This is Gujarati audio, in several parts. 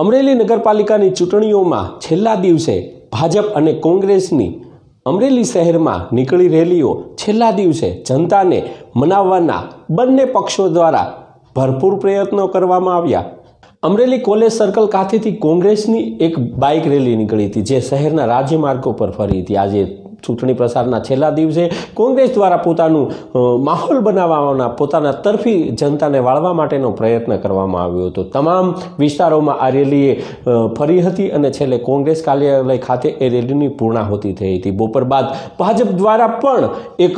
અમરેલી નગરપાલિકાની ચૂંટણીઓમાં છેલ્લા દિવસે ભાજપ અને કોંગ્રેસની અમરેલી શહેરમાં નીકળી રેલીઓ છેલ્લા દિવસે જનતાને મનાવવાના બંને પક્ષો દ્વારા ભરપૂર પ્રયત્નો કરવામાં આવ્યા। અમરેલી કોલેજ સર્કલ ખાતેથી કોંગ્રેસની એક બાઇક રેલી નીકળી હતી, જે શહેરના રાજમાર્ગો પર ફરી હતી। આજે ચૂંટણી પ્રચારના છેલ્લા દિવસે કોંગ્રેસ દ્વારા પોતાનું માહોલ બનાવવાના, પોતાના તરફી જનતાને વાળવા માટેનો પ્રયત્ન કરવામાં આવ્યો હતો। તમામ વિસ્તારોમાં આ રેલીએ ફરી હતી અને છેલ્લે કોંગ્રેસ કાર્યાલય ખાતે એ રેલીની પૂર્ણાહુતિ થઈ હતી। બપોર બાદ ભાજપ દ્વારા પણ એક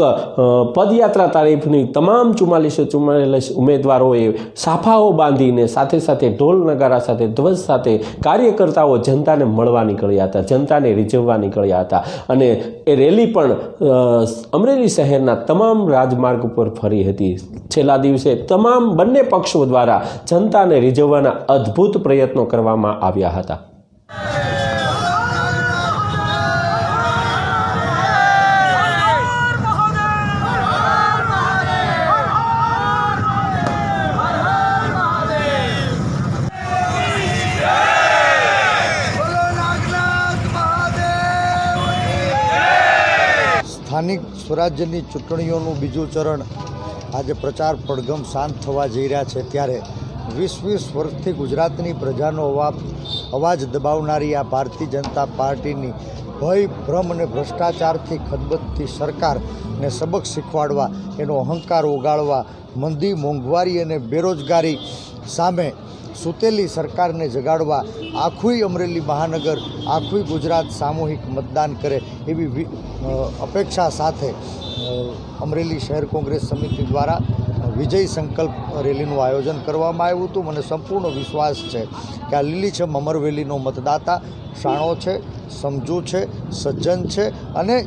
પદયાત્રા તારીખની તમામ 44 ઉમેદવારોએ સાફાઓ બાંધીને સાથે સાથે ઢોલ નગારા સાથે ધ્વજ સાથે કાર્યકર્તાઓ જનતાને મળવા નીકળ્યા હતા, જનતાને રીઝવવા નીકળ્યા હતા અને એ રેલી પણ અમરેલી શહેરના તમામ રાજમાર્ગ પર ફરી હતી। છેલ્લા દિવસે તમામ બંને પક્ષો દ્વારા જનતાને રીઝવવાના અદ્ભુત પ્રયત્નો કરવામાં આવ્યા હતા। સ્થાનિક સ્વરાજ્યની ચૂંટણીઓનું બીજું ચરણ આજે પ્રચાર પડઘમ શાંત થવા જઈ રહ્યા છે, ત્યારે 20 વર્ષથી ગુજરાતની પ્રજાનો અવાજ દબાવનારી આ ભારતીય જનતા પાર્ટીની ભય, ભ્રમ અને ભ્રષ્ટાચારથી ખદબદતી સરકારને સબક શીખવાડવા, એનો અહંકાર ઓગાળવા, મંદી, મોંઘવારી અને બેરોજગારી સામે સૂતેલી સરકારને જગાડવા આખું અમરેલી મહાનગર, આખું ગુજરાત સામૂહિક મતદાન કરે એવી અપેક્ષા સાથે અમરેલી શહેર કોંગ્રેસ સમિતિ દ્વારા વિજય સંકલ્પ રેલીનું આયોજન કરવામાં આવ્યું હતું। મને સંપૂર્ણ વિશ્વાસ છે કે આ લીલીછમ અમરવેલીનો મતદાતા શાણો છે, સમજુ છે, સજ્જન છે અને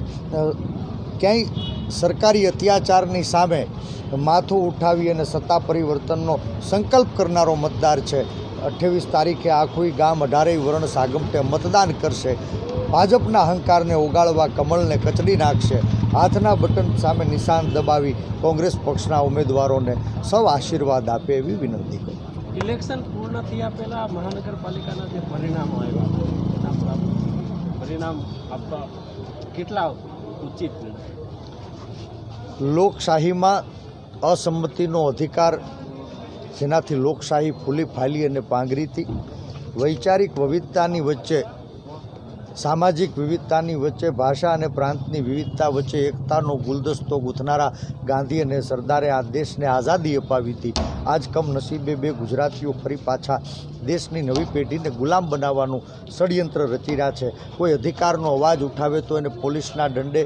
ક્યાંય સરકારી અત્યાચારની સામે માથું ઉઠાવી અને સત્તા પરિવર્તનનો સંકલ્પ કરનારો મતદાર છે। 28 તારીખે આખું ગામ 18 વર્ણ સાગમટે મતદાન કરશે, ભાજપના અહંકારને ઓગાળવા કમળને કચડી નાખશે, હાથના બટન સામે નિશાન દબાવી કોંગ્રેસ પક્ષના ઉમેદવારોને સૌ આશીર્વાદ આપે એવી વિનંતી કરું। ઇલેક્શન પૂર્ણ થયા પહેલા મહાનગરપાલિકાના જે પરિણામો આવ્યા, પરિણામ આપવા કેટલા ઉચિત? લોકશાહીમાં અસંમતિનો અધિકાર, જેનાથી લોકશાહી ફૂલી ફાલી અને પાંગરીથી વૈચારિક વિવિધતાની વચ્ચે, સામાજિક વિવિધતાની વચ્ચે, ભાષા અને પ્રાંતની વિવિધતા વચ્ચે એકતાનો ગુલદસ્તો ગૂંથનારા ગાંધી અને સરદારે આ દેશને આઝાદી અપાવી હતી। આજ કમનસીબે બે ગુજરાતીઓ ફરી પાછા દેશની નવી પેઢીને ગુલામ બનાવવાનું ષડયંત્ર રચી રહ્યા છે। કોઈ અધિકારનો અવાજ ઉઠાવે તો એને પોલીસના દંડે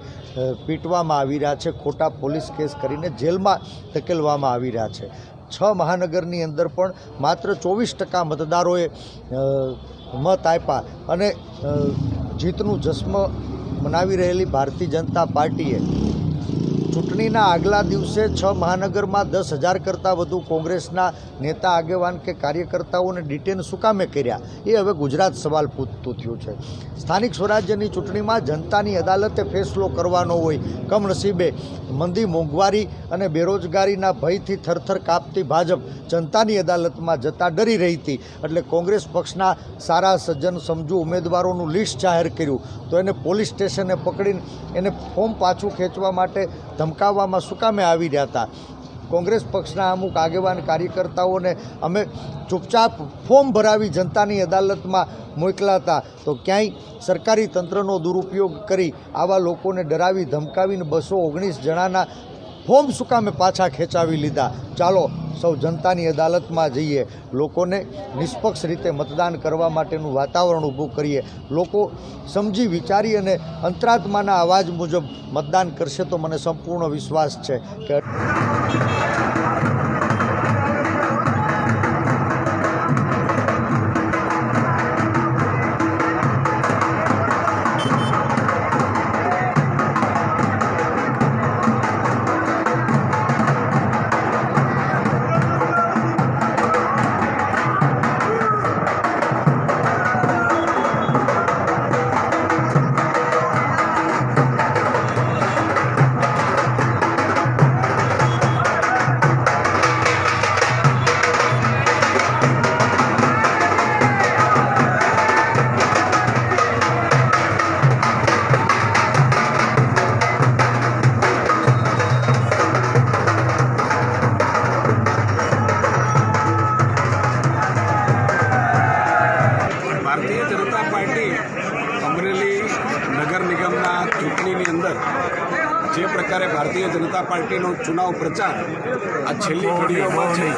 પીટવામાં આવી રહ્યા છે, ખોટા પોલીસ કેસ કરીને જેલમાં ધકેલવામાં આવી રહ્યા છે। 6 મહાનગરની અંદર પણ માત્ર 24% મતદારોએ મત આપ્યા અને જીતનું જશ્ન મનાવી રહેલી ભારતીય જનતા પાર્ટીએ ચૂંટણીના આગલા દિવસે 6 મહાનગરમાં 10,000 કરતાં વધુ કોંગ્રેસના નેતા, આગેવાન કે કાર્યકર્તાઓને ડિટેન શું કામે કર્યા, એ હવે ગુજરાત સવાલ પૂછતું થયું છે। સ્થાનિક સ્વરાજ્યની ચૂંટણીમાં જનતાની અદાલતે ફેસલો કરવાનો હોય, કમનસીબે મંદી, મોંઘવારી અને બેરોજગારીના ભયથી થરથર કાપતી ભાજપ જનતાની અદાલતમાં જતાં ડરી રહી હતી, એટલે કોંગ્રેસ પક્ષના સારા, સજ્જન, સમજુ ઉમેદવારોનું લિસ્ટ જાહેર કર્યું તો એને પોલીસ સ્ટેશને પકડીને એને ફોર્મ પાછું ખેંચવા માટે ધમકાવવામાં શું કામે આવી રહ્યા હતા। કોંગ્રેસ પક્ષના અમુક આગેવાન કાર્યકર્તાઓને અમે ચૂપચાપ ફોર્મ ભરાવી જનતાની અદાલતમાં મોકલ્યા હતા, તો ક્યાંય સરકારી તંત્રનો દુરુપયોગ કરી આવા લોકોને ડરાવી ધમકાવીને 219 જણાના ફોર્મ શું કામે પાછા ખેંચાવી લીધા। ચાલો સૌ જનતાની અદાલતમાં જઈએ, લોકોને નિષ્પક્ષ રીતે મતદાન કરવા માટેનું વાતાવરણ ઊભું કરીએ, લોકો સમજી વિચારી અને અંતરાત્માના અવાજ મુજબ મતદાન કરશે તો મને સંપૂર્ણ વિશ્વાસ છે કે જનતા પાર્ટી અમરેલી નગર નિગમના ચૂંટણીની અંદર જે પ્રકારે ભારતીય જનતા પાર્ટીનો ચુનાવ પ્રચાર આ છેલ્લી ઘડીઓમાં છે,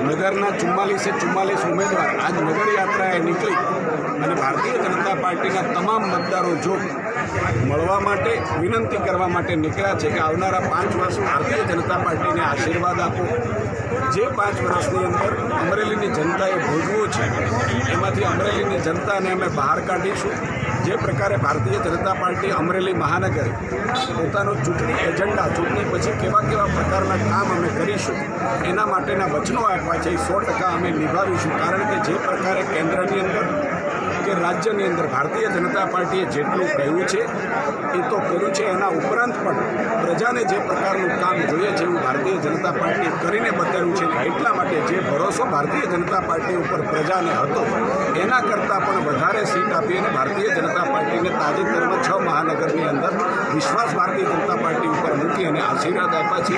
નગરના 44 ઉમેદવાર આજ નગર યાત્રાએ નીકળી અને ભારતીય જનતા પાર્ટીના તમામ મતદારો જો મળવા માટે વિનંતી કરવા માટે નીકળ્યા છે કે આવનારા 5 વર્ષ ભારતીય જનતા પાર્ટીને આશીર્વાદ આપો. જે 5 વર્ષની અંદર અમરેલીની જનતાએ ભોગવું છે એમાંથી અમરેલીની જનતાને અમે બહાર કાઢીશું. જે પ્રકારે ભારતીય જનતા પાર્ટી અમરેલી મહાનગરે પોતાનું ચૂંટણી એજન્ડા, ચૂંટણી પછી કેવા પ્રકારના કામ અમે કરીશું એના માટેના વચનો આપ્યા છે, એ 100% અમે નિભાવીશું. કારણ કે જે પ્રકારે કેન્દ્રની અંદર કે રાજ્યની અંદર ભારતીય જનતા પાર્ટીએ જેટલું કહ્યું છે એ તો કર્યું છે, એના ઉપરાંત પણ પ્રજાને જે પ્રકારનું કામ જોઈએ છે એવું ભારતીય જનતા પાર્ટીએ કરીને બતાવ્યું છે. એટલા માટે જે ભરોસો ભારતીય જનતા પાર્ટી ઉપર પ્રજાને હતો એના કરતાં પણ વધારે સીટ આપી અને ભારતીય જનતા પાર્ટીને તાજેતરમાં 6 મહાનગરની અંદર વિશ્વાસ ભારતીય જનતા પાર્ટી ઉપર મૂકી અને આશીર્વાદ આપ્યા છે.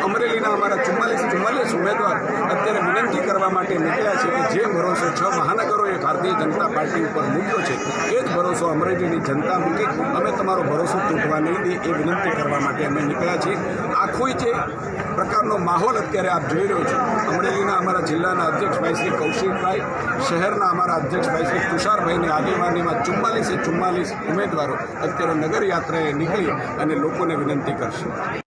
અમરેલીના અમારા 44 ઉમેદવાર અત્યારે વિનંતી કરવા માટે નીકળ્યા છે કે જે ભરોસો 6 મહાનગરોએ ભારતીય જનતા પાર્ટી ઉપર મૂક્યો છે એ જ ભરોસો અમરેલીની જનતા મૂકી. અમે તમારો ભરોસો તૂટવા નહીં દઈએ એ વિનંતી કરવા માટે અમે નીકળ્યા છીએ. આખું જે પ્રકારનો માહોલ અત્યારે આપ જોઈ રહ્યો છો, અમરેલીના અમારા જિલ્લાના અધ્યક્ષભાઈ શ્રી કૌશિકભાઈ, શહેરના અમારા અધ્યક્ષભાઈ શ્રી તુષારભાઈની આગેવાનીમાં 44 ઉમેદવારો અત્યારે નગર યાત્રાએ નીકળી અને લોકોને વિનંતી કરશે.